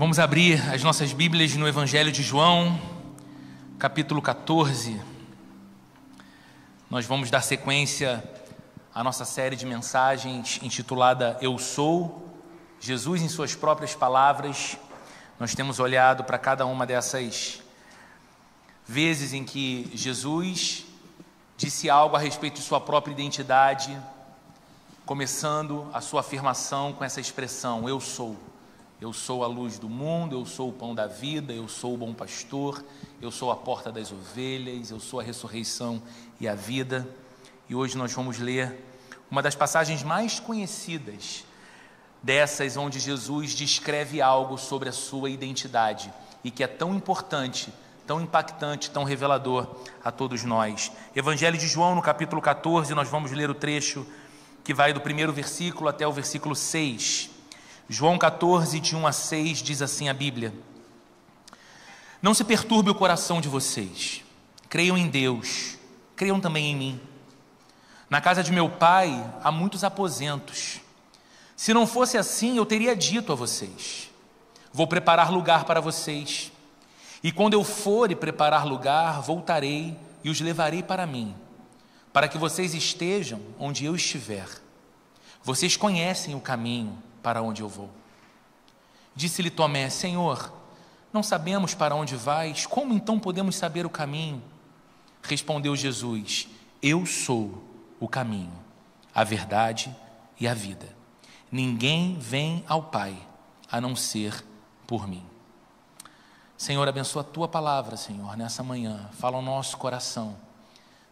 Vamos abrir as nossas Bíblias no Evangelho de João, capítulo 14. Nós vamos dar sequência à nossa série de mensagens intitulada Eu Sou, Jesus em suas próprias palavras. Nós temos olhado para cada uma dessas vezes em que Jesus disse algo a respeito de sua própria identidade, começando a sua afirmação com essa expressão, eu sou. Eu sou a luz do mundo, eu sou o pão da vida, eu sou o bom pastor, eu sou a porta das ovelhas, eu sou a ressurreição e a vida. E hoje nós vamos ler uma das passagens mais conhecidas dessas onde Jesus descreve algo sobre a sua identidade e que é tão importante, tão impactante, tão revelador a todos nós. Evangelho de João, no capítulo 14, nós vamos ler o trecho que vai do primeiro versículo até o versículo 6. João 14, de 1 a 6, diz assim a Bíblia: Não se perturbe o coração de vocês, creiam em Deus, creiam também em mim. Na casa de meu pai há muitos aposentos. Se não fosse assim, eu teria dito a vocês: vou preparar lugar para vocês. E quando eu for e preparar lugar, voltarei e os levarei para mim, para que vocês estejam onde eu estiver. Vocês conhecem o caminho para onde eu vou. Disse-lhe Tomé: Senhor, não sabemos para onde vais, como então podemos saber o caminho? Respondeu Jesus: Eu sou o caminho, a verdade e a vida. Ninguém vem ao Pai a não ser por mim. Senhor, abençoa a tua palavra, Senhor, nessa manhã. Fala ao nosso coração.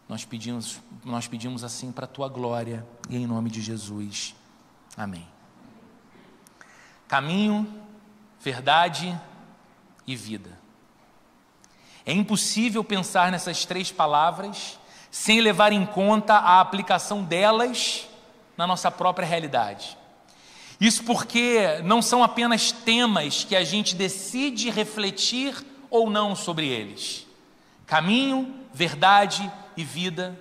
Nós pedimos assim para a tua glória e em nome de Jesus. Amém. Caminho, verdade e vida. É impossível pensar nessas três palavras sem levar em conta a aplicação delas na nossa própria realidade. Isso porque não são apenas temas que a gente decide refletir ou não sobre eles. Caminho, verdade e vida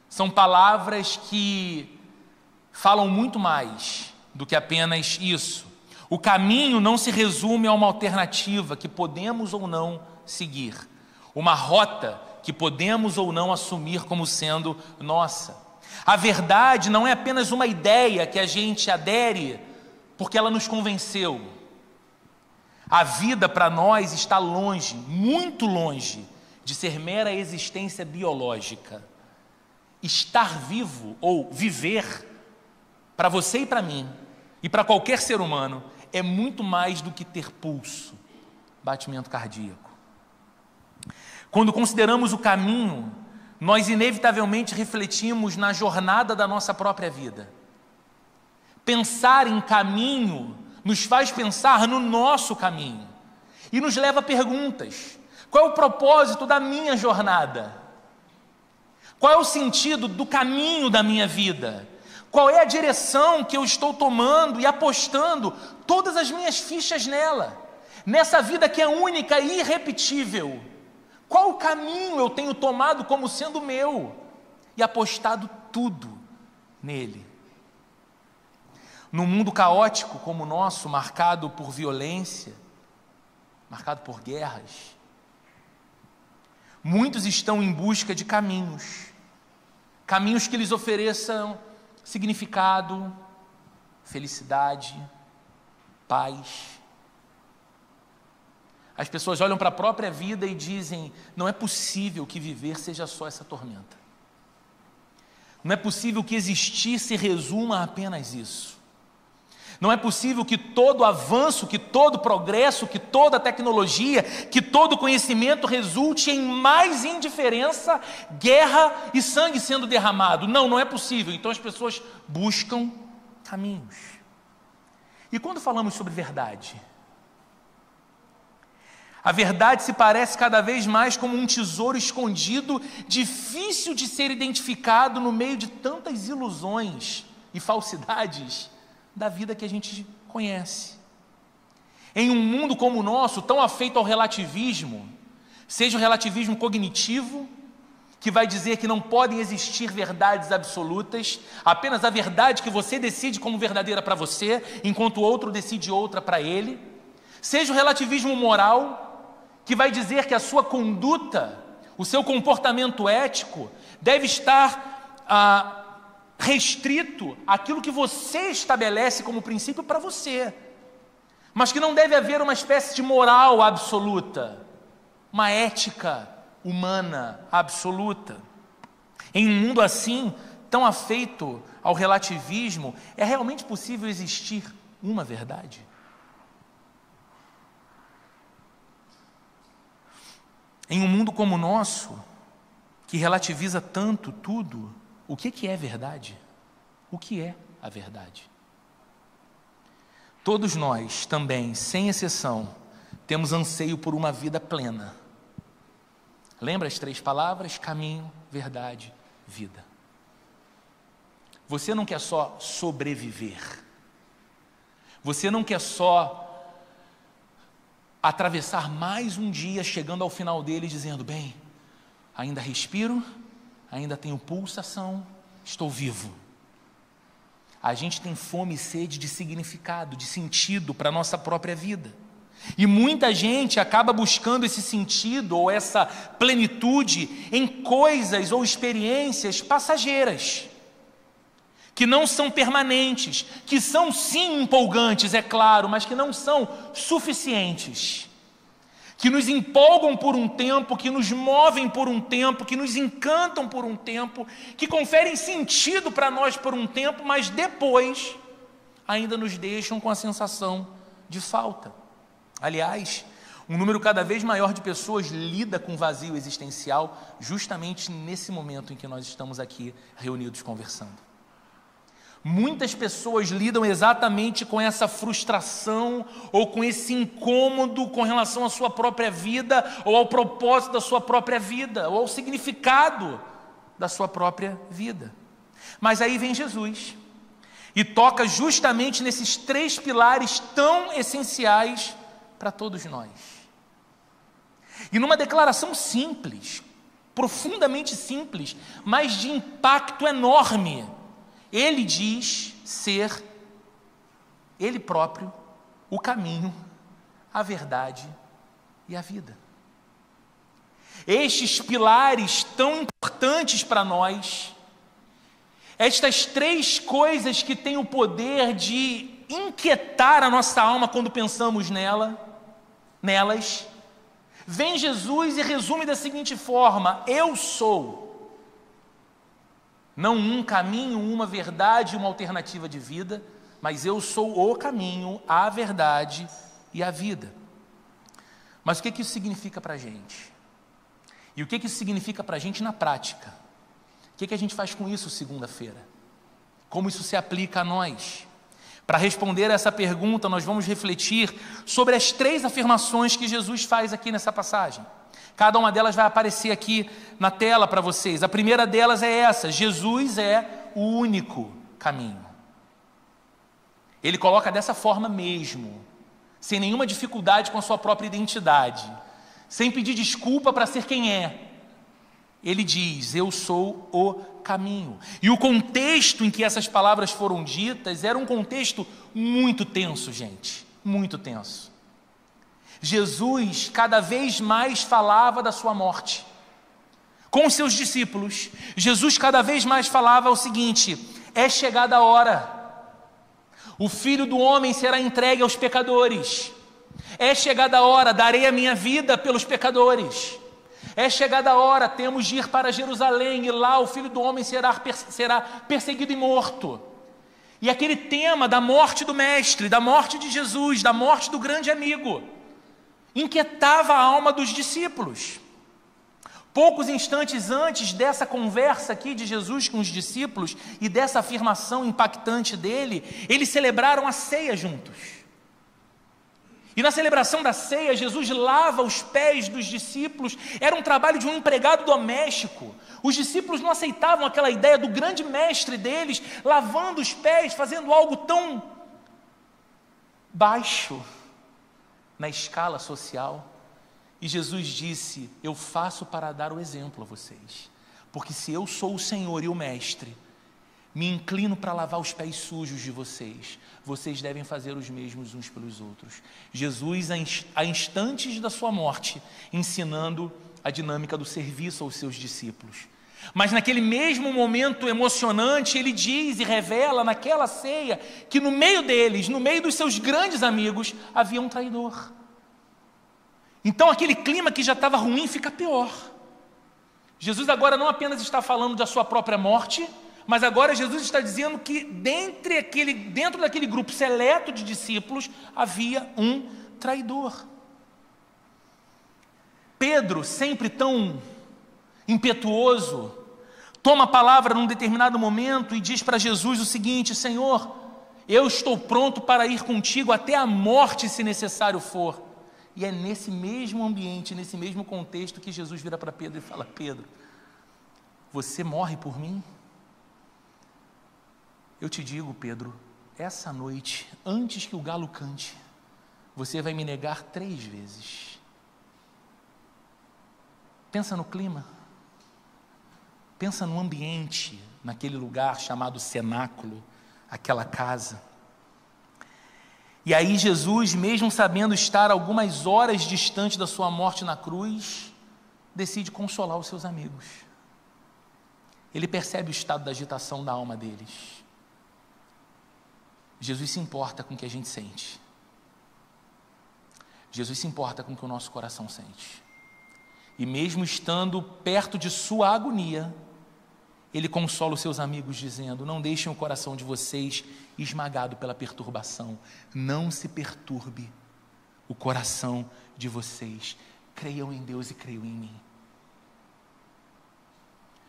são palavras que falam muito mais do que apenas isso. O caminho não se resume a uma alternativa que podemos ou não seguir, uma rota que podemos ou não assumir como sendo nossa. A verdade não é apenas uma ideia que a gente adere porque ela nos convenceu. A vida para nós está longe, muito longe, de ser mera existência biológica. Estar vivo ou viver, para você e para mim, e para qualquer ser humano, é muito mais do que ter pulso, batimento cardíaco. Quando consideramos o caminho, nós inevitavelmente refletimos na jornada da nossa própria vida. Pensar em caminho nos faz pensar no nosso caminho e nos leva a perguntas. Qual é o propósito da minha jornada? Qual é o sentido do caminho da minha vida? Qual é a direção que eu estou tomando e apostando todas as minhas fichas nela? Nessa vida que é única e irrepetível. Qual caminho eu tenho tomado como sendo meu e apostado tudo nele? Num mundo caótico como o nosso, marcado por violência, marcado por guerras, muitos estão em busca de caminhos que lhes ofereçam significado, felicidade, paz. As pessoas olham para a própria vida e dizem: não é possível que viver seja só essa tormenta. Não é possível que existir se resuma a apenas isso. Não é possível que todo avanço, que todo progresso, que toda tecnologia, que todo conhecimento resulte em mais indiferença, guerra e sangue sendo derramado. Não é possível. Então as pessoas buscam caminhos. E quando falamos sobre verdade? A verdade se parece cada vez mais como um tesouro escondido, difícil de ser identificado no meio de tantas ilusões e falsidades da vida que a gente conhece. Em um mundo como o nosso, tão afeito ao relativismo, seja o relativismo cognitivo, que vai dizer que não podem existir verdades absolutas, apenas a verdade que você decide como verdadeira para você, enquanto o outro decide outra para ele, seja o relativismo moral, que vai dizer que a sua conduta, o seu comportamento ético deve estar restrito àquilo que você estabelece como princípio para você, mas que não deve haver uma espécie de moral absoluta, uma ética humana absoluta. Em um mundo assim, tão afeito ao relativismo, é realmente possível existir uma verdade? Em um mundo como o nosso, que relativiza tanto tudo, o que é verdade? O que é a verdade? Todos nós também, sem exceção, temos anseio por uma vida plena. Lembra as 3 palavras? Caminho, verdade, vida. Você não quer só sobreviver. Você não quer só atravessar mais um dia, chegando ao final dele dizendo, bem, ainda respiro, ainda tenho pulsação, estou vivo. A gente tem fome e sede de significado, de sentido para a nossa própria vida. E muita gente acaba buscando esse sentido ou essa plenitude em coisas ou experiências passageiras, que não são permanentes, que são sim empolgantes, é claro, mas que não são suficientes, que nos empolgam por um tempo, que nos movem por um tempo, que nos encantam por um tempo, que conferem sentido para nós por um tempo, mas depois ainda nos deixam com a sensação de falta. Aliás, um número cada vez maior de pessoas lida com vazio existencial justamente nesse momento em que nós estamos aqui reunidos conversando. Muitas pessoas lidam exatamente com essa frustração ou com esse incômodo com relação à sua própria vida ou ao propósito da sua própria vida ou ao significado da sua própria vida. Mas aí vem Jesus e toca justamente nesses 3 pilares tão essenciais para todos nós. E numa declaração simples, profundamente simples, mas de impacto enorme, ele diz ser ele próprio o caminho, a verdade e a vida. Estes pilares tão importantes para nós, estas 3 coisas que têm o poder de inquietar a nossa alma quando pensamos nelas, vem Jesus e resume da seguinte forma: eu sou. Não um caminho, uma verdade, uma alternativa de vida, mas eu sou o caminho, a verdade e a vida. Mas o que isso significa para a gente? E o que isso significa para a gente na prática? O que a gente faz com isso segunda-feira? Como isso se aplica a nós? Para responder a essa pergunta, nós vamos refletir sobre as 3 afirmações que Jesus faz aqui nessa passagem. Cada uma delas vai aparecer aqui na tela para vocês. A primeira delas é essa: Jesus é o único caminho. Ele coloca dessa forma mesmo, sem nenhuma dificuldade com a sua própria identidade, sem pedir desculpa para ser quem é. Ele diz: eu sou o caminho. E o contexto em que essas palavras foram ditas era um contexto muito tenso, gente, muito tenso. Jesus cada vez mais falava da sua morte. Com os seus discípulos, Jesus cada vez mais falava o seguinte: é chegada a hora, o Filho do Homem será entregue aos pecadores, é chegada a hora, darei a minha vida pelos pecadores, é chegada a hora, temos de ir para Jerusalém, e lá o Filho do Homem será perseguido e morto. E aquele tema da morte do Mestre, da morte de Jesus, da morte do grande amigo, inquietava a alma dos discípulos. Poucos instantes antes dessa conversa aqui de Jesus com os discípulos e dessa afirmação impactante dele, eles celebraram a ceia juntos. E na celebração da ceia, Jesus lava os pés dos discípulos. Era um trabalho de um empregado doméstico. Os discípulos não aceitavam aquela ideia do grande mestre deles lavando os pés, fazendo algo tão baixo na escala social. E Jesus disse: eu faço para dar o exemplo a vocês, porque se eu sou o Senhor e o Mestre, Me inclino para lavar os pés sujos de vocês. Vocês devem fazer os mesmos uns pelos outros. Jesus, a instantes da sua morte, ensinando a dinâmica do serviço aos seus discípulos. Mas naquele mesmo momento emocionante, ele diz e revela naquela ceia que no meio deles, no meio dos seus grandes amigos, havia um traidor. Então aquele clima que já estava ruim fica pior. Jesus agora não apenas está falando da sua própria morte, mas agora Jesus está dizendo que dentro daquele grupo seleto de discípulos havia um traidor. Pedro, sempre tão impetuoso, toma a palavra num determinado momento e diz para Jesus o seguinte: Senhor, eu estou pronto para ir contigo até a morte, se necessário for. E é nesse mesmo ambiente, nesse mesmo contexto, que Jesus vira para Pedro e fala: Pedro, você morre por mim? Eu te digo, Pedro, essa noite, antes que o galo cante, você vai me negar 3 vezes. Pensa no clima. Pensa no ambiente, naquele lugar chamado cenáculo, aquela casa. E aí Jesus, mesmo sabendo estar algumas horas distante da sua morte na cruz, decide consolar os seus amigos. Ele percebe o estado da agitação da alma deles. Jesus se importa com o que a gente sente. Jesus se importa com o que o nosso coração sente. E mesmo estando perto de sua agonia, ele consola os seus amigos dizendo: não deixem o coração de vocês esmagado pela perturbação. Não se perturbe o coração de vocês. Creiam em Deus e creiam em mim.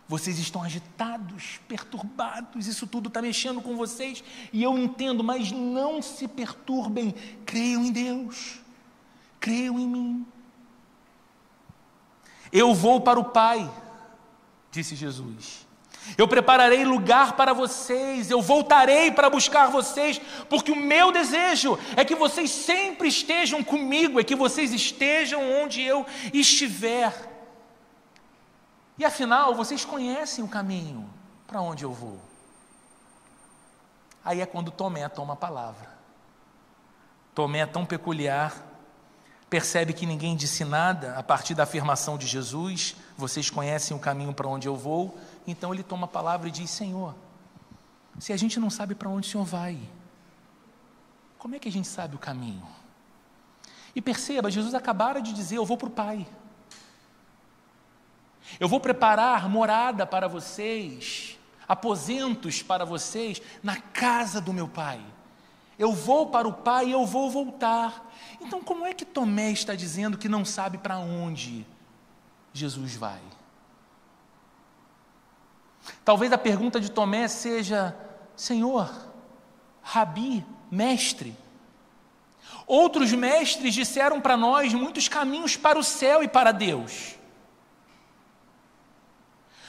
Vocês estão agitados, perturbados, isso tudo está mexendo com vocês, e eu entendo, mas não se perturbem. Creiam em Deus, creiam em mim. Eu vou para o Pai, disse Jesus. Eu prepararei lugar para vocês, eu voltarei para buscar vocês, porque o meu desejo é que vocês sempre estejam comigo, é que vocês estejam onde eu estiver. E afinal, vocês conhecem o caminho para onde eu vou. Aí é quando Tomé toma a palavra. Tomé é tão peculiar, percebe que ninguém disse nada a partir da afirmação de Jesus: vocês conhecem o caminho para onde eu vou. Então ele toma a palavra e diz: Senhor, se a gente não sabe para onde o Senhor vai, como é que a gente sabe o caminho? E perceba, Jesus acabara de dizer: eu vou para o Pai. Eu vou preparar morada para vocês, aposentos para vocês na casa do meu Pai. Eu vou para o Pai e eu vou voltar. Então como é que Tomé está dizendo que não sabe para onde Jesus vai? Talvez a pergunta de Tomé seja: Senhor, Rabi, mestre. Outros mestres disseram para nós muitos caminhos para o céu e para Deus.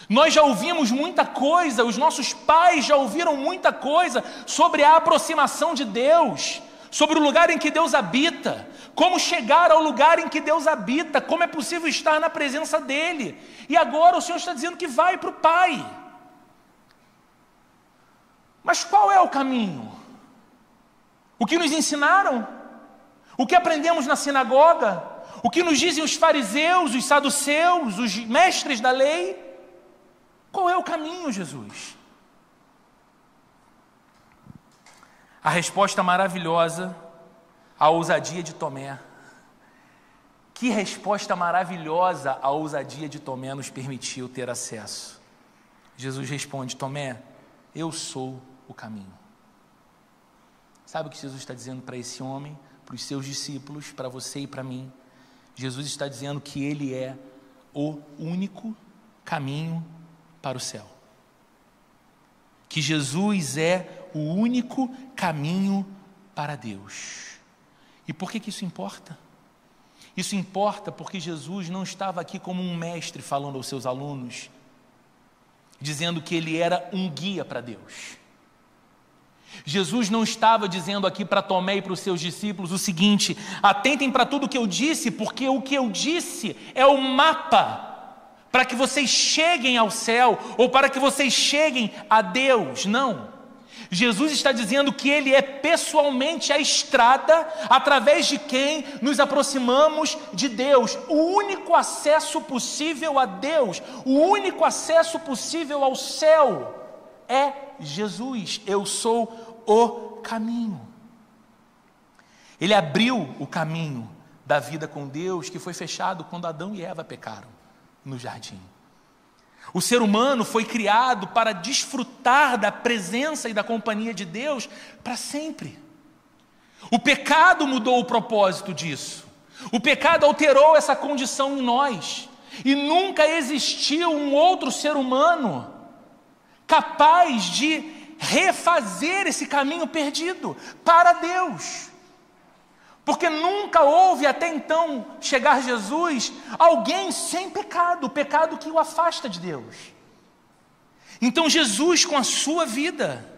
Nós já ouvimos muita coisa, os nossos pais já ouviram muita coisa sobre a aproximação de Deus, sobre o lugar em que Deus habita, como chegar ao lugar em que Deus habita, como é possível estar na presença dEle. E agora o Senhor está dizendo que vai para o Pai. Mas qual é o caminho? O que nos ensinaram? O que aprendemos na sinagoga? O que nos dizem os fariseus, os saduceus, os mestres da lei? Qual é o caminho, Jesus? A resposta maravilhosa à ousadia de Tomé. Que resposta maravilhosa a ousadia de Tomé nos permitiu ter acesso. Jesus responde: Tomé, eu sou o caminho. Sabe o que Jesus está dizendo para esse homem, para os seus discípulos, para você e para mim? Jesus está dizendo que Ele é o único caminho para o céu. Que Jesus é o único caminho para Deus. E por que isso importa? Isso importa porque Jesus não estava aqui como um mestre falando aos seus alunos, dizendo que ele era um guia para Deus. Jesus não estava dizendo aqui para Tomé e para os seus discípulos o seguinte: atentem para tudo o que eu disse, porque o que eu disse é o mapa para que vocês cheguem ao céu, ou para que vocês cheguem a Deus. Não. Jesus está dizendo que Ele é pessoalmente a estrada através de quem nos aproximamos de Deus. O único acesso possível a Deus, o único acesso possível ao céu é Jesus. Eu sou o caminho. Ele abriu o caminho da vida com Deus, que foi fechado quando Adão e Eva pecaram no jardim. O ser humano foi criado para desfrutar da presença e da companhia de Deus para sempre. O pecado mudou o propósito disso. O pecado alterou essa condição em nós. E nunca existiu um outro ser humano capaz de refazer esse caminho perdido para Deus. Porque nunca houve até então chegar Jesus, alguém sem pecado, o pecado que o afasta de Deus. Então Jesus, com a sua vida,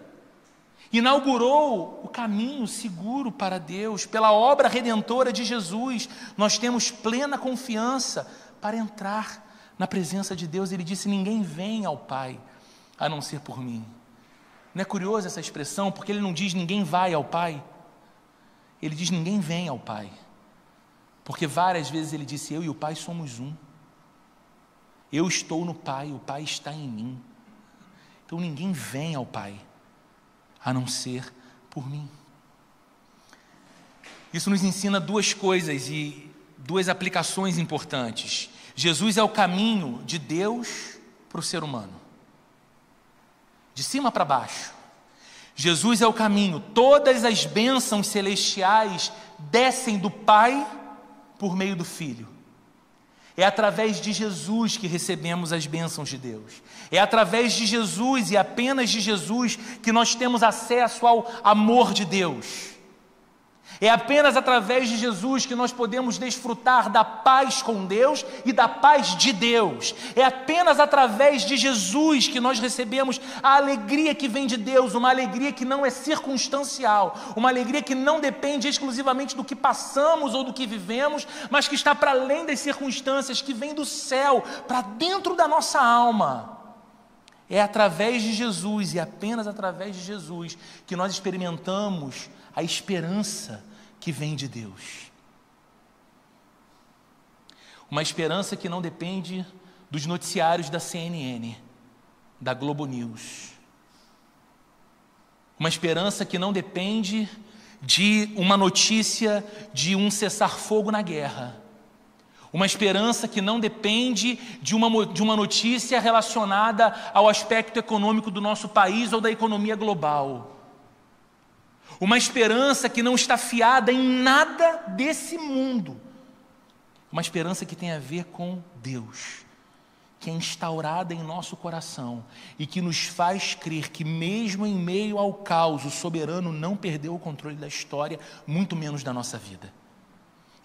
inaugurou o caminho seguro para Deus. Pela obra redentora de Jesus, nós temos plena confiança para entrar na presença de Deus. Ele disse: ninguém vem ao Pai a não ser por mim. Não é curiosa essa expressão? Porque ele não diz ninguém vai ao Pai. Ele diz ninguém vem ao Pai, porque várias vezes ele disse: eu e o Pai somos um, eu estou no Pai, o Pai está em mim. Então ninguém vem ao Pai a não ser por mim. Isso nos ensina duas coisas e duas aplicações importantes. Jesus é o caminho de Deus para o ser humano, de cima para baixo. Jesus é o caminho. Todas as bênçãos celestiais descem do Pai por meio do Filho. É através de Jesus que recebemos as bênçãos de Deus. É através de Jesus e apenas de Jesus que nós temos acesso ao amor de Deus. É apenas através de Jesus que nós podemos desfrutar da paz com Deus e da paz de Deus. É apenas através de Jesus que nós recebemos a alegria que vem de Deus, uma alegria que não é circunstancial, uma alegria que não depende exclusivamente do que passamos ou do que vivemos, mas que está para além das circunstâncias, que vem do céu, para dentro da nossa alma. É através de Jesus e apenas através de Jesus que nós experimentamos a esperança que vem de Deus. Uma esperança que não depende dos noticiários da CNN, da Globo News. Uma esperança que não depende de uma notícia de um cessar-fogo na guerra. Uma esperança que não depende de uma notícia relacionada ao aspecto econômico do nosso país ou da economia global. Uma esperança que não está fiada em nada desse mundo. Uma esperança que tem a ver com Deus, que é instaurada em nosso coração e que nos faz crer que mesmo em meio ao caos, o soberano não perdeu o controle da história, muito menos da nossa vida.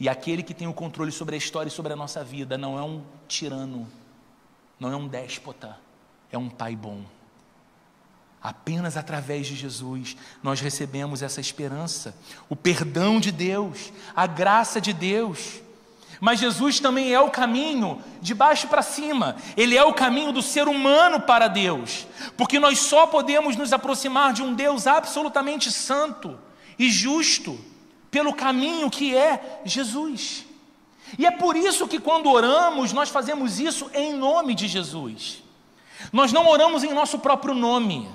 E aquele que tem o controle sobre a história e sobre a nossa vida não é um tirano, não é um déspota, é um Pai bom. Apenas através de Jesus nós recebemos essa esperança, o perdão de Deus, a graça de Deus. Mas Jesus também é o caminho de baixo para cima. Ele é o caminho do ser humano para Deus, porque nós só podemos nos aproximar de um Deus absolutamente santo e justo pelo caminho que é Jesus. E é por isso que quando oramos, nós fazemos isso em nome de Jesus. Nós não oramos em nosso próprio nome.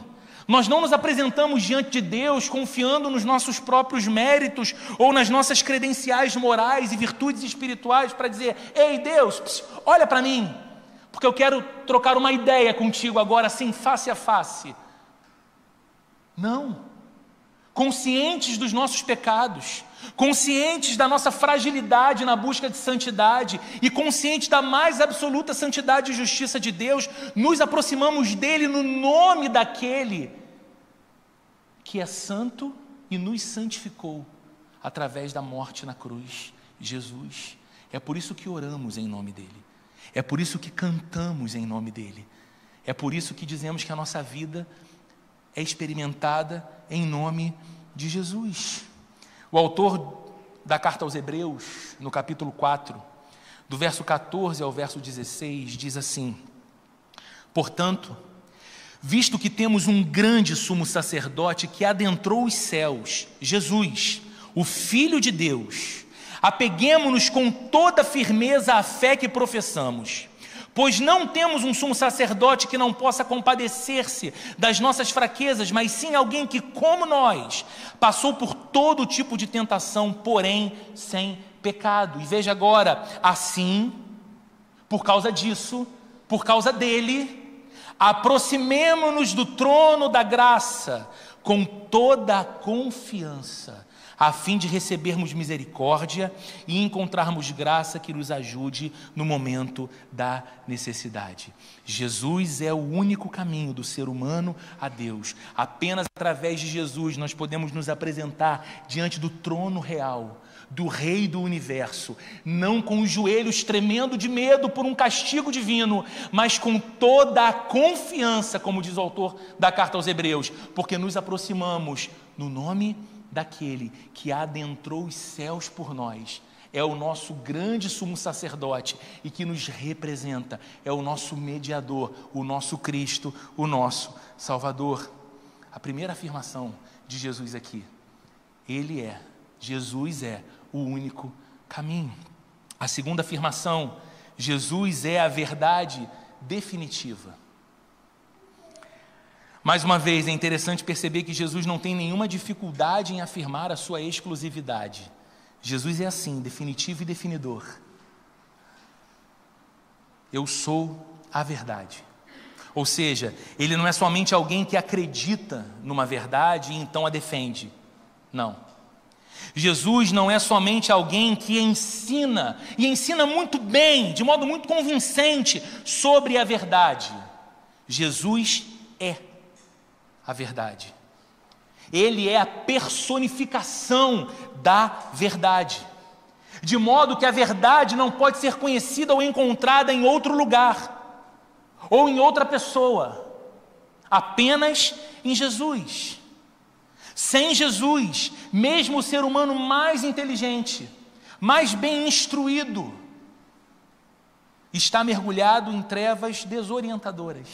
Nós não nos apresentamos diante de Deus confiando nos nossos próprios méritos ou nas nossas credenciais morais e virtudes espirituais para dizer: ei Deus, olha para mim, porque eu quero trocar uma ideia contigo agora assim, face a face. Não. Conscientes dos nossos pecados, conscientes da nossa fragilidade na busca de santidade e conscientes da mais absoluta santidade e justiça de Deus, nos aproximamos dele no nome daquele que é santo e nos santificou através da morte na cruz, Jesus. É por isso que oramos em nome dele, é por isso que cantamos em nome dele, é por isso que dizemos que a nossa vida é experimentada em nome de Jesus. O autor da carta aos Hebreus, no capítulo 4, Do verso 14 ao verso 16, diz assim: portanto, visto que temos um grande sumo sacerdote que adentrou os céus, Jesus, o Filho de Deus, apeguemo-nos com toda firmeza à fé que professamos, pois não temos um sumo sacerdote que não possa compadecer-se das nossas fraquezas, mas sim alguém que, como nós, passou por todo tipo de tentação, porém sem pecado. E veja agora, assim, por causa disso, por causa dele, aproximemo-nos do trono da graça com toda a confiança, a fim de recebermos misericórdia e encontrarmos graça que nos ajude no momento da necessidade. Jesus é o único caminho do ser humano a Deus. Apenas através de Jesus nós podemos nos apresentar diante do trono real, do Rei do Universo, não com os joelhos tremendo de medo por um castigo divino, mas com toda a confiança, como diz o autor da carta aos Hebreus, porque nos aproximamos no nome daquele que adentrou os céus por nós, é o nosso grande sumo sacerdote e que nos representa, é o nosso mediador, o nosso Cristo, o nosso Salvador. A primeira afirmação de Jesus aqui, Jesus é o único caminho. A segunda afirmação, Jesus é a verdade definitiva. Mais uma vez, é interessante perceber que Jesus não tem nenhuma dificuldade em afirmar a sua exclusividade. Jesus é assim, definitivo e definidor. Eu sou a verdade. Ou seja, ele não é somente alguém que acredita numa verdade e então a defende. Não. Jesus não é somente alguém que ensina, e ensina muito bem, de modo muito convincente, sobre a verdade. Jesus é a verdade. Ele é a personificação da verdade, de modo que a verdade não pode ser conhecida ou encontrada em outro lugar, ou em outra pessoa, apenas em Jesus. Sem Jesus, mesmo o ser humano mais inteligente, mais bem instruído, está mergulhado em trevas desorientadoras.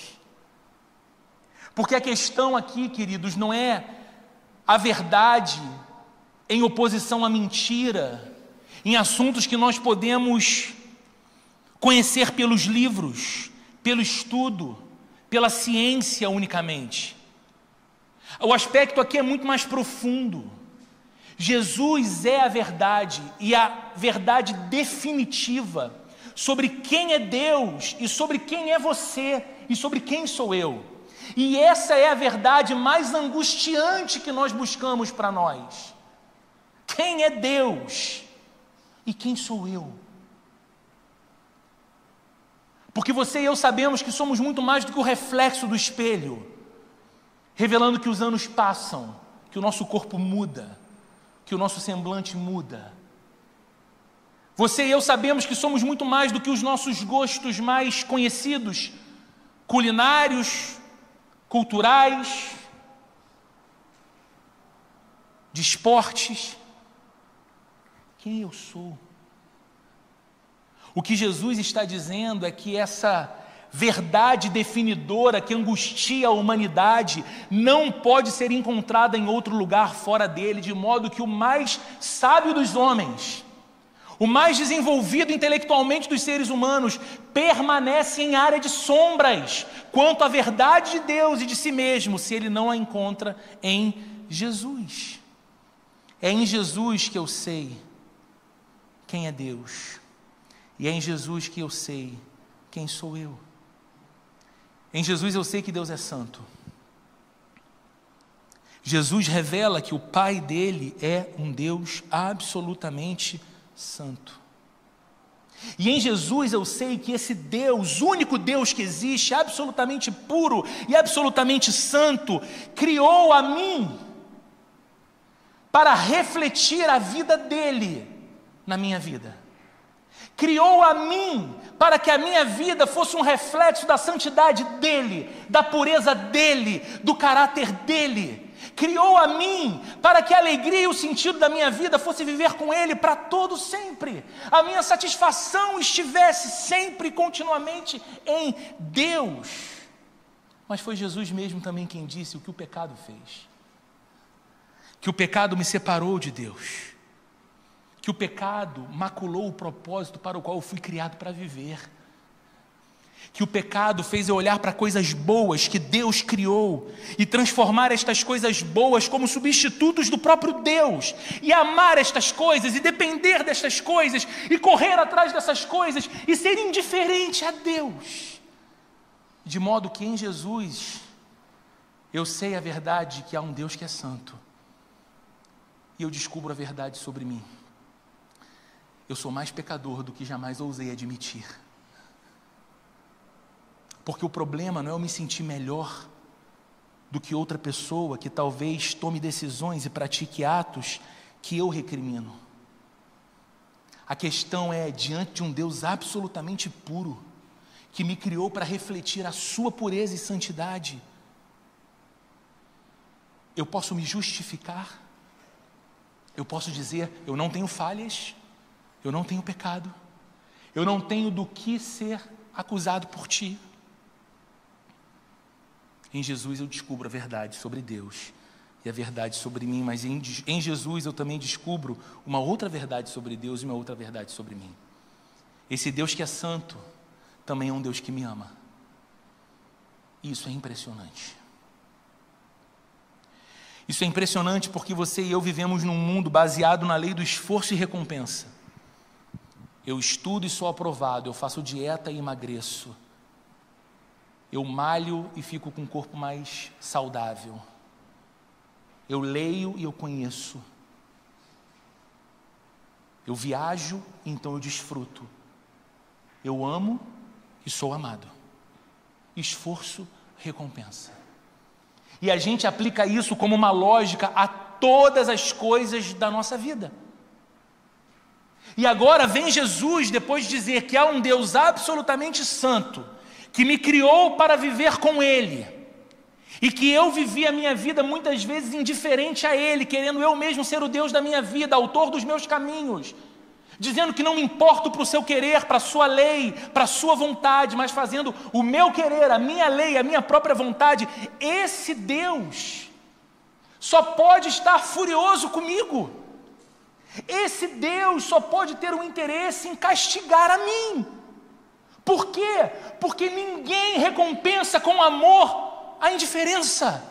Porque a questão aqui, queridos, não é a verdade em oposição à mentira, em assuntos que nós podemos conhecer pelos livros, pelo estudo, pela ciência unicamente. O aspecto aqui é muito mais profundo. Jesus é a verdade, e a verdade definitiva sobre quem é Deus e sobre quem é você e sobre quem sou eu. E essa é a verdade mais angustiante que nós buscamos para nós. Quem é Deus e quem sou eu? Porque você e eu sabemos que somos muito mais do que o reflexo do espelho, revelando que os anos passam, que o nosso corpo muda, que o nosso semblante muda. Você e eu sabemos que somos muito mais do que os nossos gostos mais conhecidos, culinários, culturais, de esportes. Quem eu sou? O que Jesus está dizendo é que essa verdade definidora que angustia a humanidade não pode ser encontrada em outro lugar fora dele, de modo que o mais sábio dos homens, o mais desenvolvido intelectualmente dos seres humanos, permanece em área de sombras quanto à verdade de Deus e de si mesmo, se ele não a encontra em Jesus. É em Jesus que eu sei quem é Deus, e é em Jesus que eu sei quem sou eu. Em Jesus eu sei que Deus é santo. Jesus revela que o Pai dele é um Deus absolutamente santo. E em Jesus eu sei que esse Deus, único Deus que existe, absolutamente puro e absolutamente santo, criou a mim para refletir a vida dele na minha vida. Criou a mim para que a minha vida fosse um reflexo da santidade dele, da pureza dele, do caráter dele. criou a mim para que a alegria e o sentido da minha vida fosse viver com Ele para todo sempre. A minha satisfação estivesse sempre e continuamente em Deus. Mas foi Jesus mesmo também quem disse o que o pecado fez. Que o pecado me separou de Deus. Que o pecado maculou o propósito para o qual eu fui criado para viver. Que o pecado fez eu olhar para coisas boas que Deus criou e transformar estas coisas boas como substitutos do próprio Deus, e amar estas coisas e depender destas coisas e correr atrás dessas coisas e ser indiferente a Deus, de modo que em Jesus eu sei a verdade que há um Deus que é santo e eu descubro a verdade sobre mim. Eu sou mais pecador do que jamais ousei admitir. Porque o problema não é eu me sentir melhor do que outra pessoa que talvez tome decisões e pratique atos que eu recrimino. A questão é, diante de um Deus absolutamente puro, que me criou para refletir a sua pureza e santidade, eu posso me justificar, eu posso dizer, eu não tenho falhas, eu não tenho pecado, eu não tenho do que ser acusado por ti. Em Jesus eu descubro a verdade sobre Deus e a verdade sobre mim, mas em Jesus eu também descubro uma outra verdade sobre Deus e uma outra verdade sobre mim. Esse Deus que é santo também é um Deus que me ama. Isso é impressionante. Isso é impressionante porque você e eu vivemos num mundo baseado na lei do esforço e recompensa. Eu estudo e sou aprovado, eu faço dieta e emagreço. Eu malho e fico com um corpo mais saudável. Eu leio e eu conheço. Eu viajo, então eu desfruto. Eu amo e sou amado. Esforço, recompensa. E a gente aplica isso como uma lógica a todas as coisas da nossa vida. E agora vem Jesus, depois de dizer que há um Deus absolutamente santo, que me criou para viver com Ele, e que eu vivi a minha vida muitas vezes indiferente a Ele, querendo eu mesmo ser o Deus da minha vida, autor dos meus caminhos, dizendo que não me importo para o seu querer, para a sua lei, para a sua vontade, mas fazendo o meu querer, a minha lei, a minha própria vontade. Esse Deus só pode estar furioso comigo. Esse Deus só pode ter um interesse em castigar a mim. Por quê? Porque ninguém recompensa com amor a indiferença.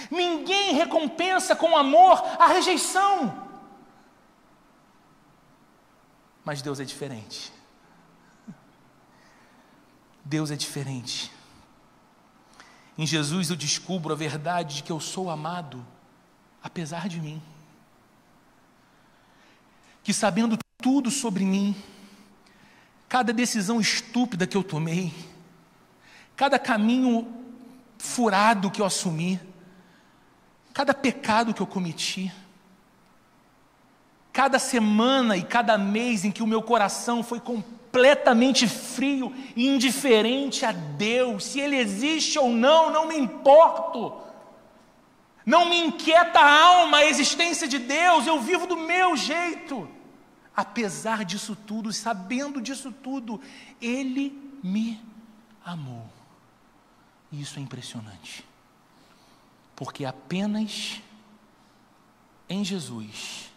Ninguém recompensa com amor a rejeição. Mas Deus é diferente. Deus é diferente. Em Jesus eu descubro a verdade de que eu sou amado, apesar de mim. Que sabendo tudo sobre mim, cada decisão estúpida que eu tomei, cada caminho furado que eu assumi, cada pecado que eu cometi, cada semana e cada mês em que o meu coração foi completamente frio e indiferente a Deus, se Ele existe ou não, não me importo. Não me inquieta a alma a existência de Deus, eu vivo do meu jeito. Apesar disso tudo, sabendo disso tudo, Ele me amou. E isso é impressionante. Porque apenas em Jesus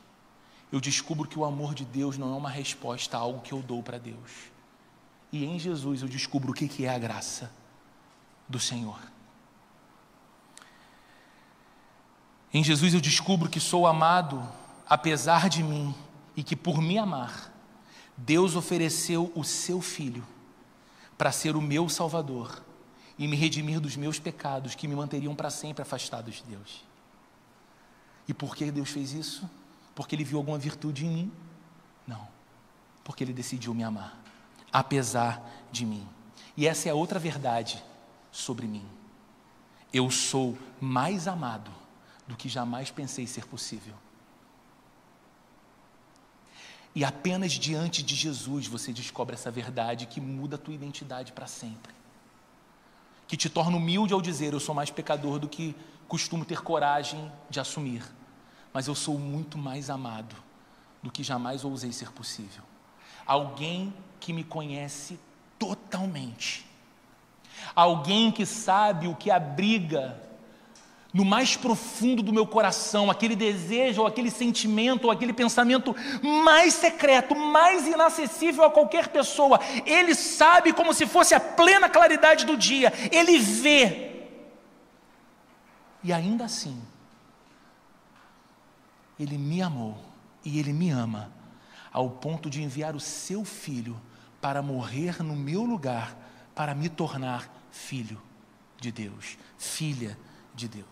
eu descubro que o amor de Deus não é uma resposta a algo que eu dou para Deus. E em Jesus eu descubro o que é a graça do Senhor. Em Jesus eu descubro que sou amado apesar de mim e que por me amar, Deus ofereceu o seu Filho para ser o meu Salvador e me redimir dos meus pecados que me manteriam para sempre afastado de Deus. E por que Deus fez isso? Porque Ele viu alguma virtude em mim? Não, porque Ele decidiu me amar, apesar de mim. E essa é a outra verdade sobre mim. Eu sou mais amado do que jamais pensei ser possível. E apenas diante de Jesus você descobre essa verdade que muda a tua identidade para sempre. Que te torna humilde ao dizer, eu sou mais pecador do que costumo ter coragem de assumir, mas eu sou muito mais amado do que jamais ousei ser possível. Alguém que me conhece totalmente, alguém que sabe o que abriga no mais profundo do meu coração, aquele desejo, ou aquele sentimento, ou aquele pensamento mais secreto, mais inacessível a qualquer pessoa. Ele sabe como se fosse a plena claridade do dia, ele vê, e ainda assim, ele me amou, e ele me ama, ao ponto de enviar o seu filho para morrer no meu lugar, para me tornar filho de Deus, filha de Deus.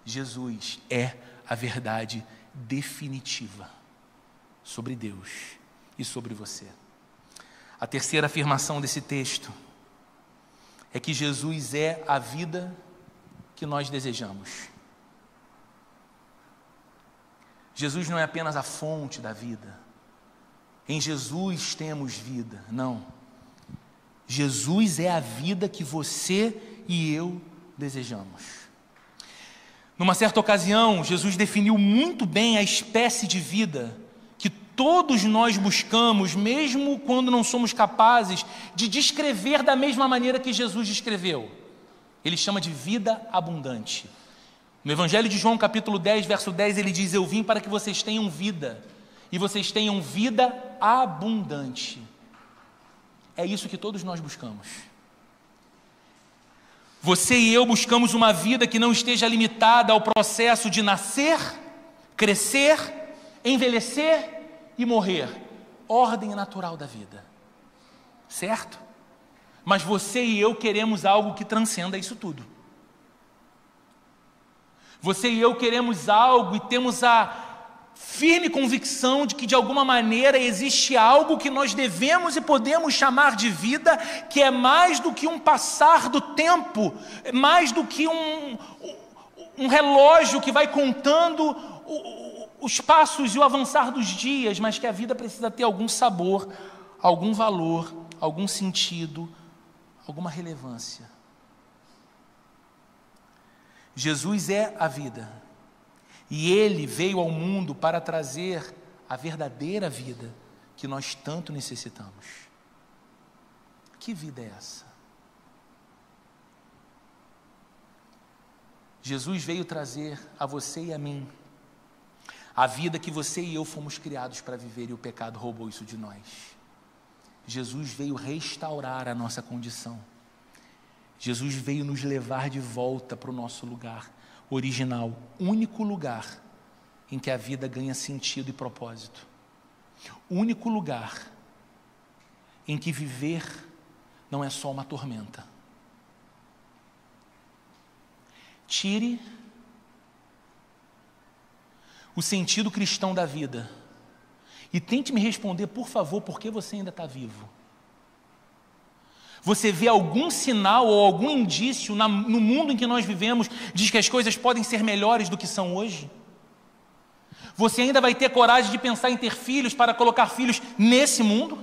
Jesus é a verdade definitiva sobre Deus e sobre você. A terceira afirmação desse texto é que Jesus é a vida que nós desejamos. Jesus não é apenas a fonte da vida. Em Jesus temos vida. Não. Jesus é a vida que você e eu desejamos. Numa certa ocasião, Jesus definiu muito bem a espécie de vida que todos nós buscamos, mesmo quando não somos capazes de descrever da mesma maneira que Jesus descreveu. Ele chama de vida abundante. No Evangelho de João, capítulo 10, verso 10, ele diz: eu vim para que vocês tenham vida, e vocês tenham vida abundante. É isso que todos nós buscamos. Você e eu buscamos uma vida que não esteja limitada ao processo de nascer, crescer, envelhecer e morrer. Ordem natural da vida. Certo? Mas você e eu queremos algo que transcenda isso tudo. Você e eu queremos algo e temos a firme convicção de que de alguma maneira existe algo que nós devemos e podemos chamar de vida, que é mais do que um passar do tempo, mais do que um relógio que vai contando os passos e o avançar dos dias, mas que a vida precisa ter algum sabor, algum valor, algum sentido, alguma relevância. Jesus é a vida. E Ele veio ao mundo para trazer a verdadeira vida que nós tanto necessitamos. Que vida é essa? Jesus veio trazer a você e a mim a vida que você e eu fomos criados para viver, e o pecado roubou isso de nós. Jesus veio restaurar a nossa condição. Jesus veio nos levar de volta para o nosso lugar original, único lugar em que a vida ganha sentido e propósito. Único lugar em que viver não é só uma tormenta. Tire o sentido cristão da vida e tente me responder, por favor, por que você ainda está vivo? Você vê algum sinal ou algum indício no mundo em que nós vivemos de que as coisas podem ser melhores do que são hoje? Você ainda vai ter coragem de pensar em ter filhos para colocar filhos nesse mundo?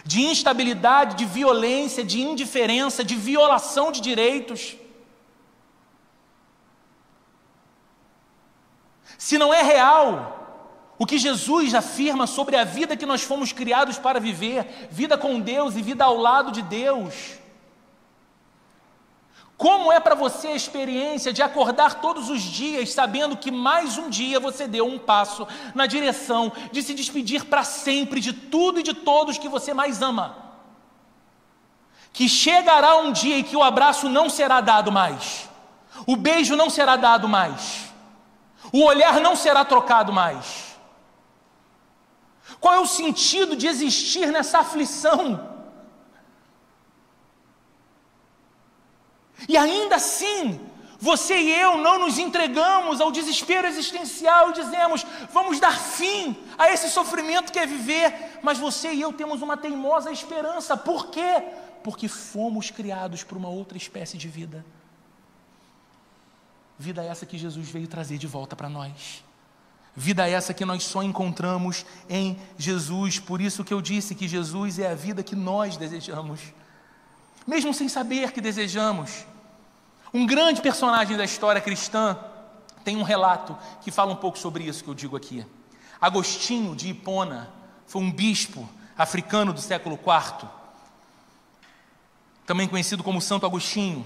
De instabilidade, de violência, de indiferença, de violação de direitos? Se não é real o que Jesus afirma sobre a vida que nós fomos criados para viver, vida com Deus e vida ao lado de Deus, como é para você a experiência de acordar todos os dias sabendo que mais um dia você deu um passo na direção de se despedir para sempre de tudo e de todos que você mais ama? Que chegará um dia em que o abraço não será dado mais, o beijo não será dado mais, o olhar não será trocado mais. Qual é o sentido de existir nessa aflição? E ainda assim, você e eu não nos entregamos ao desespero existencial e dizemos: vamos dar fim a esse sofrimento que é viver. Mas você e eu temos uma teimosa esperança. Por quê? Porque fomos criados para uma outra espécie de vida. Vida essa que Jesus veio trazer de volta para nós. Vida essa que nós só encontramos em Jesus. Por isso que eu disse que Jesus é a vida que nós desejamos, mesmo sem saber que desejamos. Um grande personagem da história cristã tem um relato que fala um pouco sobre isso que eu digo aqui. Agostinho de Hipona foi um bispo africano do século IV, também conhecido como Santo Agostinho.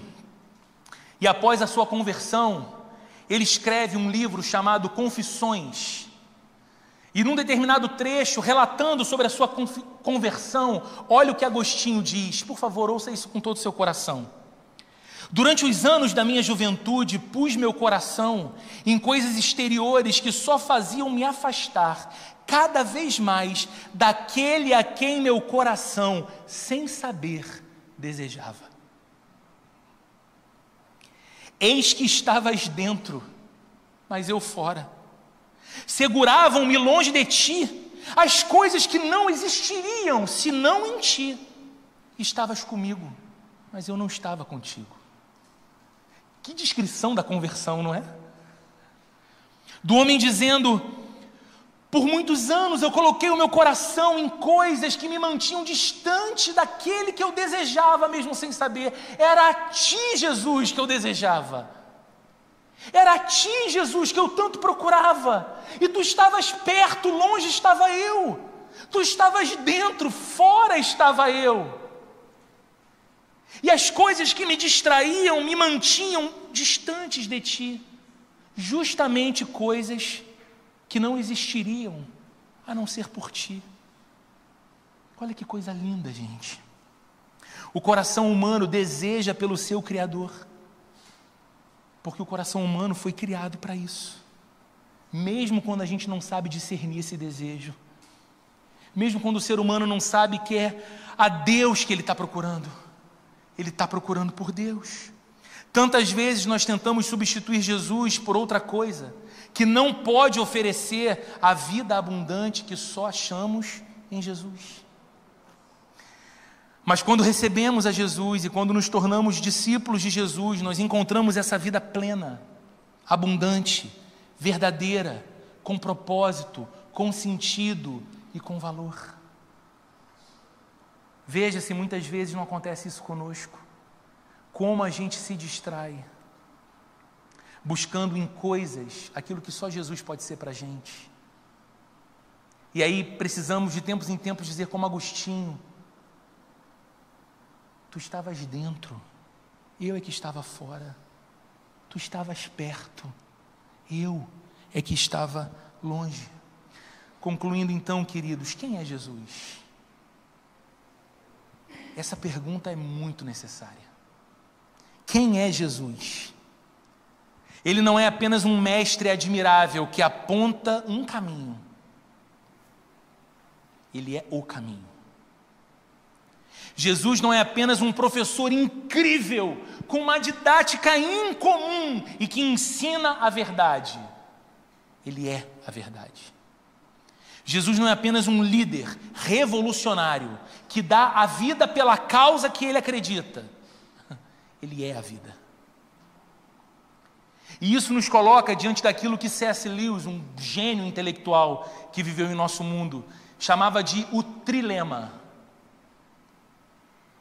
E após a sua conversão, ele escreve um livro chamado Confissões. E num determinado trecho, relatando sobre a sua conversão, olha o que Agostinho diz. Por favor, ouça isso com todo o seu coração. Durante os anos da minha juventude, pus meu coração em coisas exteriores que só faziam me afastar cada vez mais daquele a quem meu coração, sem saber, desejava. Eis que estavas dentro, mas eu fora. Seguravam-me longe de ti as coisas que não existiriam senão em ti. Estavas comigo, mas eu não estava contigo. Que descrição da conversão, não é? Do homem dizendo: por muitos anos eu coloquei o meu coração em coisas que me mantinham distante daquele que eu desejava, mesmo sem saber. Era a ti, Jesus, que eu desejava. Era a ti, Jesus, que eu tanto procurava. E tu estavas perto, longe estava eu. Tu estavas dentro, fora estava eu. E as coisas que me distraíam me mantinham distantes de ti. Justamente coisas que não existiriam a não ser por ti. Olha que coisa linda, gente. O coração humano deseja pelo seu Criador, porque o coração humano foi criado para isso. Mesmo quando a gente não sabe discernir esse desejo, mesmo quando o ser humano não sabe que é a Deus que ele está procurando, ele está procurando por Deus. Tantas vezes nós tentamos substituir Jesus por outra coisa, que não pode oferecer a vida abundante que só achamos em Jesus. Mas quando recebemos a Jesus e quando nos tornamos discípulos de Jesus, nós encontramos essa vida plena, abundante, verdadeira, com propósito, com sentido e com valor. Veja se muitas vezes não acontece isso conosco. Como a gente se distrai, buscando em coisas aquilo que só Jesus pode ser para a gente. E aí precisamos de tempos em tempos dizer como Agostinho: tu estavas dentro, eu é que estava fora. Tu estavas perto, eu é que estava longe. Concluindo então, queridos, quem é Jesus? Essa pergunta é muito necessária. Quem é Jesus? Ele não é apenas um mestre admirável que aponta um caminho. Ele é o caminho. Jesus não é apenas um professor incrível, com uma didática incomum e que ensina a verdade. Ele é a verdade. Jesus não é apenas um líder revolucionário que dá a vida pela causa que ele acredita. Ele é a vida. E isso nos coloca diante daquilo que C.S. Lewis, um gênio intelectual que viveu em nosso mundo, chamava de o trilema.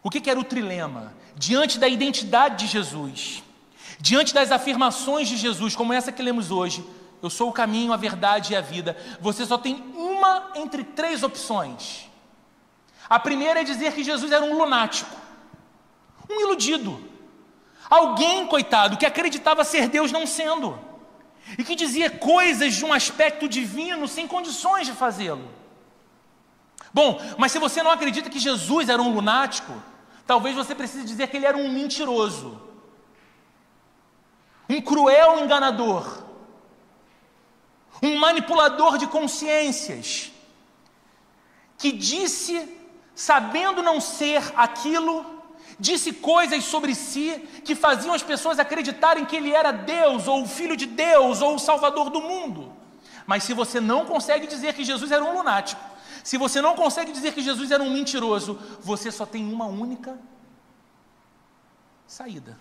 O que era o trilema? Diante da identidade de Jesus, diante das afirmações de Jesus, como essa que lemos hoje: eu sou o caminho, a verdade e a vida, você só tem uma entre três opções. A primeira é dizer que Jesus era um lunático, um iludido, alguém, coitado, que acreditava ser Deus não sendo, e que dizia coisas de um aspecto divino sem condições de fazê-lo. Bom, mas se você não acredita que Jesus era um lunático, talvez você precise dizer que ele era um mentiroso, um cruel enganador, um manipulador de consciências, que disse, sabendo não ser aquilo, disse coisas sobre si que faziam as pessoas acreditarem que ele era Deus, ou o Filho de Deus, ou o Salvador do mundo. Mas se você não consegue dizer que Jesus era um lunático, se você não consegue dizer que Jesus era um mentiroso, você só tem uma única saída.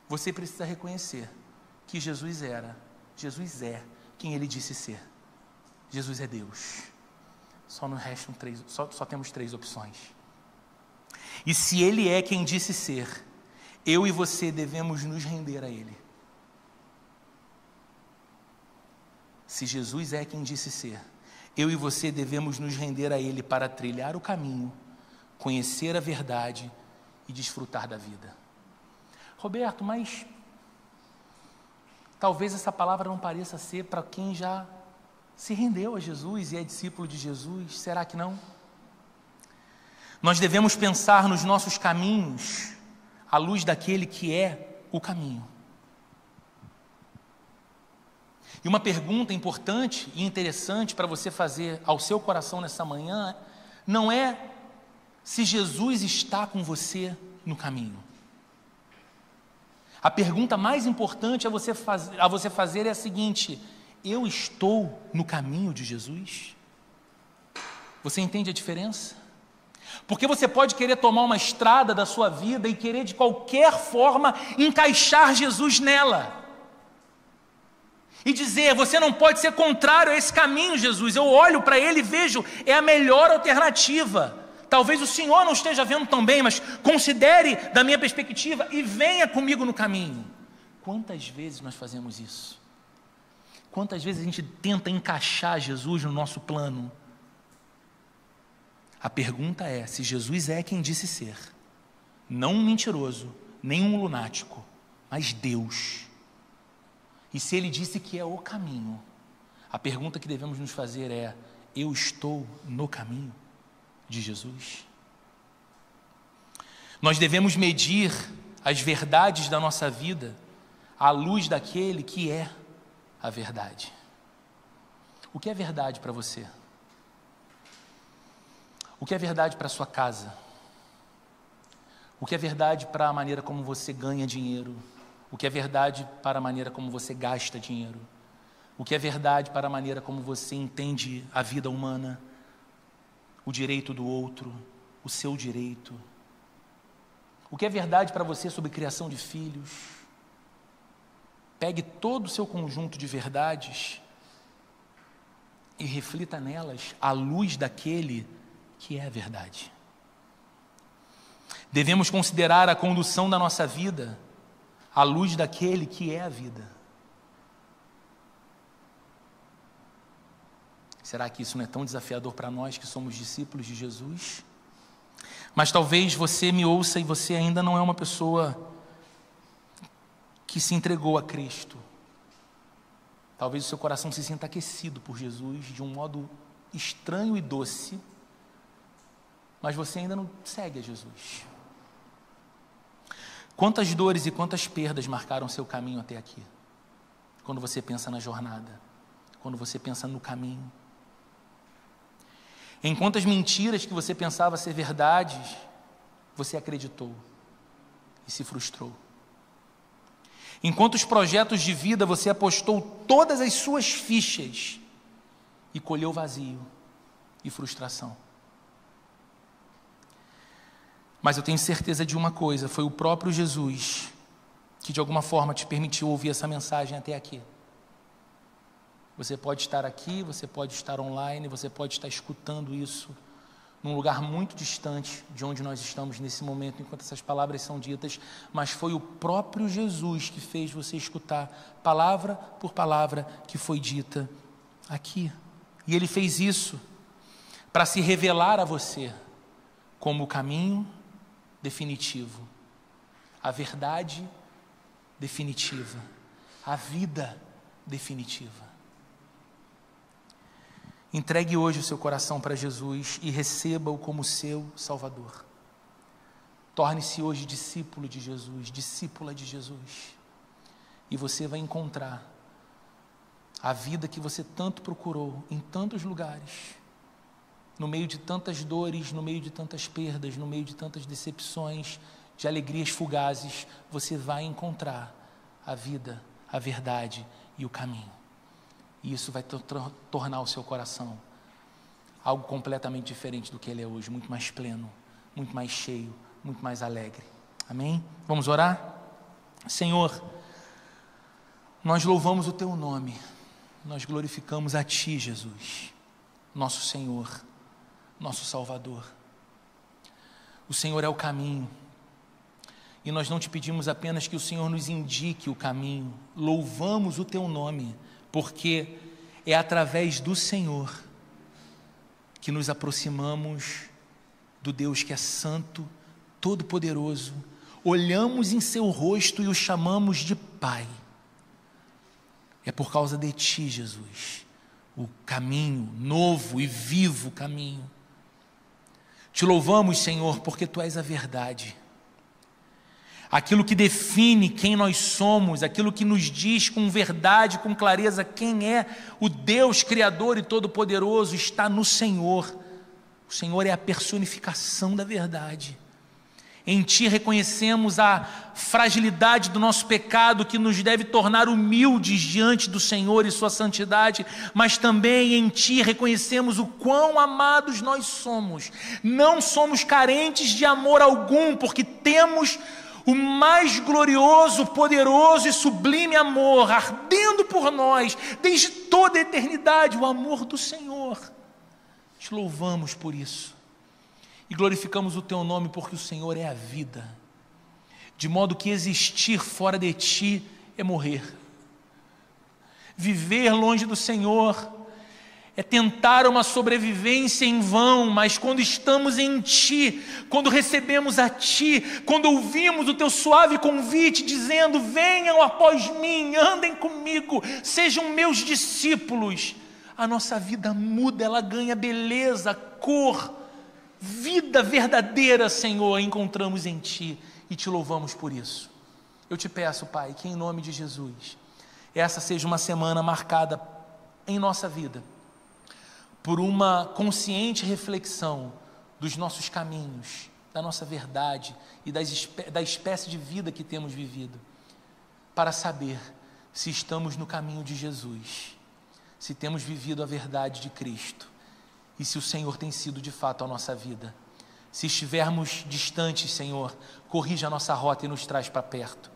Você precisa reconhecer que Jesus é quem ele disse ser. Jesus é Deus. Só temos três opções. E se ele é quem disse ser, eu e você devemos nos render a Ele. Se Jesus é quem disse ser, eu e você devemos nos render a Ele para trilhar o caminho, conhecer a verdade e desfrutar da vida. Roberto, mas talvez essa palavra não pareça ser para quem já se rendeu a Jesus e é discípulo de Jesus. Será que não? Nós devemos pensar nos nossos caminhos à luz daquele que é o caminho. E uma pergunta importante e interessante para você fazer ao seu coração nessa manhã não é se Jesus está com você no caminho. A pergunta mais importante a você fazer é a seguinte: eu estou no caminho de Jesus? Você entende a diferença? Porque você pode querer tomar uma estrada da sua vida e querer de qualquer forma encaixar Jesus nela. E dizer, você não pode ser contrário a esse caminho, Jesus. Eu olho para ele e vejo, é a melhor alternativa. Talvez o Senhor não esteja vendo tão bem, mas considere da minha perspectiva e venha comigo no caminho. Quantas vezes nós fazemos isso? Quantas vezes a gente tenta encaixar Jesus no nosso plano? A pergunta é, se Jesus é quem disse ser, não um mentiroso, nem um lunático, mas Deus. E se Ele disse que é o caminho, a pergunta que devemos nos fazer é, eu estou no caminho de Jesus? Nós devemos medir as verdades da nossa vida à luz daquele que é a verdade. O que é verdade para você? O que é verdade para a sua casa? O que é verdade para a maneira como você ganha dinheiro? O que é verdade para a maneira como você gasta dinheiro? O que é verdade para a maneira como você entende a vida humana? O direito do outro, o seu direito? O que é verdade para você sobre criação de filhos? Pegue todo o seu conjunto de verdades e reflita nelas à luz daquele que é a verdade. Devemos considerar a condução da nossa vida à luz daquele que é a vida. Será que isso não é tão desafiador para nós que somos discípulos de Jesus? Mas talvez você me ouça e você ainda não é uma pessoa que se entregou a Cristo. Talvez o seu coração se sinta aquecido por Jesus de um modo estranho e doce, mas você ainda não segue a Jesus. Quantas dores e quantas perdas marcaram seu caminho até aqui? Quando você pensa na jornada, quando você pensa no caminho. Em quantas mentiras que você pensava ser verdades, você acreditou e se frustrou. Em quantos projetos de vida você apostou todas as suas fichas e colheu vazio e frustração. Mas eu tenho certeza de uma coisa, foi o próprio Jesus que de alguma forma te permitiu ouvir essa mensagem até aqui. Você pode estar aqui, você pode estar online, você pode estar escutando isso num lugar muito distante de onde nós estamos nesse momento, enquanto essas palavras são ditas, mas foi o próprio Jesus que fez você escutar palavra por palavra que foi dita aqui. E Ele fez isso para se revelar a você como o caminho definitivo, a verdade definitiva, a vida definitiva. Entregue hoje o seu coração para Jesus e receba-o como seu Salvador. Torne-se hoje discípulo de Jesus, discípula de Jesus. E você vai encontrar a vida que você tanto procurou em tantos lugares, no meio de tantas dores, no meio de tantas perdas, no meio de tantas decepções, de alegrias fugazes, você vai encontrar a vida, a verdade e o caminho. E isso vai tornar o seu coração algo completamente diferente do que ele é hoje, muito mais pleno, muito mais cheio, muito mais alegre. Amém? Vamos orar? Senhor, nós louvamos o Teu nome, nós glorificamos a Ti, Jesus, nosso Senhor, nosso Salvador. O Senhor é o caminho, e nós não te pedimos apenas que o Senhor nos indique o caminho, louvamos o teu nome, porque é através do Senhor que nos aproximamos do Deus que é santo, todo-poderoso, olhamos em seu rosto e o chamamos de Pai. É por causa de ti, Jesus, o caminho, novo e vivo caminho. Te louvamos, Senhor, porque tu és a verdade. Aquilo que define quem nós somos, aquilo que nos diz com verdade, com clareza, quem é o Deus Criador e Todo-Poderoso, está no Senhor. O Senhor é a personificação da verdade. Em Ti reconhecemos a fragilidade do nosso pecado, que nos deve tornar humildes diante do Senhor e Sua santidade, mas também em Ti reconhecemos o quão amados nós somos. Não somos carentes de amor algum, porque temos o mais glorioso, poderoso e sublime amor, ardendo por nós, desde toda a eternidade, o amor do Senhor. Te louvamos por isso, e glorificamos o Teu nome, porque o Senhor é a vida, de modo que existir fora de Ti é morrer. Viver longe do Senhor é tentar uma sobrevivência em vão, mas quando estamos em Ti, quando recebemos a Ti, quando ouvimos o Teu suave convite dizendo: venham após mim, andem comigo, sejam meus discípulos, a nossa vida muda, ela ganha beleza, cor, vida verdadeira, Senhor, encontramos em Ti e Te louvamos por isso. Eu Te peço, Pai, que em nome de Jesus, essa seja uma semana marcada em nossa vida por uma consciente reflexão dos nossos caminhos, da nossa verdade e da espécie de vida que temos vivido, para saber se estamos no caminho de Jesus, se temos vivido a verdade de Cristo e se o Senhor tem sido de fato a nossa vida. Se estivermos distantes, Senhor, corrija a nossa rota e nos traz para perto,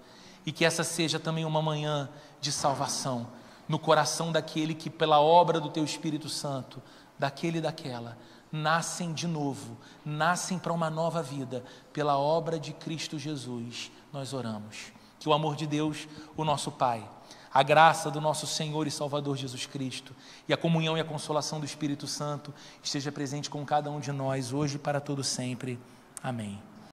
e que essa seja também uma manhã de salvação no coração daquele que, pela obra do Teu Espírito Santo, daquele e daquela, nascem de novo, nascem para uma nova vida, pela obra de Cristo Jesus, nós oramos. Que o amor de Deus, o nosso Pai, a graça do nosso Senhor e Salvador Jesus Cristo, e a comunhão e a consolação do Espírito Santo, esteja presente com cada um de nós, hoje e para todo sempre. Amém.